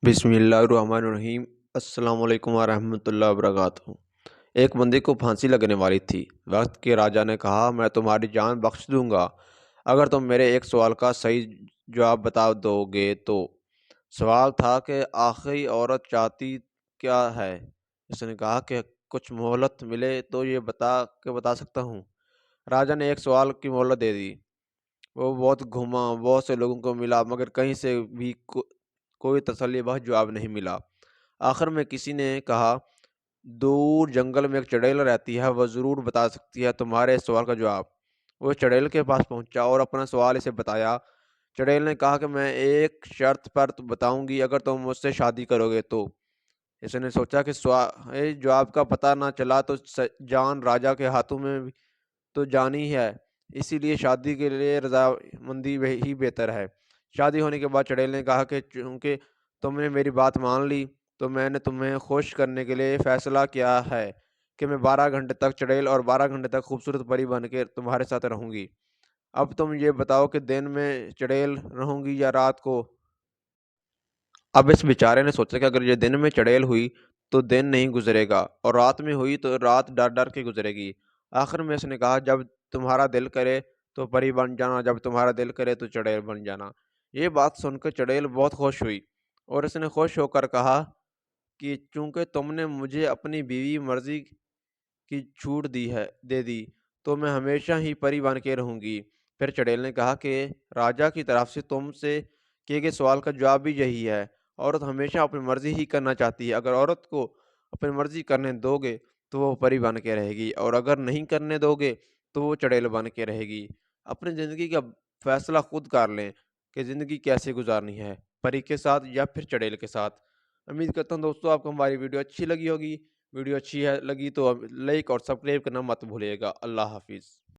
بسم اللہ الرحمن الرحیم۔ السلام علیکم ورحمۃ اللہ وبرکاتہ۔ ایک بندے کو پھانسی لگنے والی تھی۔ وقت کے راجا نے کہا، میں تمہاری جان بخش دوں گا اگر تم میرے ایک سوال کا صحیح جواب بتا دو گے تو۔ سوال تھا کہ آخری عورت چاہتی کیا ہے؟ اس نے کہا کہ کچھ مہلت ملے تو یہ بتا سکتا ہوں۔ راجا نے ایک سوال کی مہلت دے دی۔ وہ بہت گھوما، بہت سے لوگوں کو ملا، مگر کہیں سے بھی کوئی تسلی بخش جواب نہیں ملا۔ آخر میں کسی نے کہا، دور جنگل میں ایک چڑیل رہتی ہے، وہ ضرور بتا سکتی ہے تمہارے اس سوال کا جواب۔ وہ چڑیل کے پاس پہنچا اور اپنا سوال اسے بتایا۔ چڑیل نے کہا کہ میں ایک شرط پر بتاؤں گی، اگر تم مجھ سے شادی کرو گے تو۔ اس نے سوچا کہ جواب کا پتہ نہ چلا تو جان راجا کے ہاتھوں میں تو جانی ہے، اسی لیے شادی کے لیے رضامندی ہی بہتر ہے۔ شادی ہونے کے بعد چڑیل نے کہا کہ چونکہ تم نے میری بات مان لی تو میں نے تمہیں خوش کرنے کے لیے فیصلہ کیا ہے کہ میں 12 گھنٹے تک چڑیل اور 12 گھنٹے تک خوبصورت پری بن کے تمہارے ساتھ رہوں گی۔ اب تم یہ بتاؤ کہ دن میں چڑیل رہوں گی یا رات کو؟ اب اس بیچارے نے سوچا کہ اگر یہ دن میں چڑیل ہوئی تو دن نہیں گزرے گا، اور رات میں ہوئی تو رات ڈر ڈر کے گزرے گی۔ آخر میں اس نے کہا، جب تمہارا دل کرے تو پری بن جانا، جب تمہارا دل کرے تو چڑیل بن جانا۔ یہ بات سن کر چڑیل بہت خوش ہوئی، اور اس نے خوش ہو کر کہا کہ چونکہ تم نے مجھے اپنی بیوی مرضی کی چھوٹ دے دی تو میں ہمیشہ ہی پری بن کے رہوں گی۔ پھر چڑیل نے کہا کہ راجا کی طرف سے تم سے کیے گئے سوال کا جواب بھی یہی ہے، عورت ہمیشہ اپنی مرضی ہی کرنا چاہتی ہے۔ اگر عورت کو اپنی مرضی کرنے دو گے تو وہ پری بن کے رہے گی، اور اگر نہیں کرنے دو گے تو وہ چڑیل بن کے رہے گی۔ اپنی زندگی کا فیصلہ خود کر لیں کہ زندگی کیسے گزارنی ہے، پری کے ساتھ یا پھر چڑیل کے ساتھ۔ امید کرتا ہوں دوستوں آپ کو ہماری ویڈیو اچھی لگی ہوگی۔ ویڈیو اچھی لگی تو لائک اور سبسکرائب کرنا مت بھولیے گا۔ اللہ حافظ۔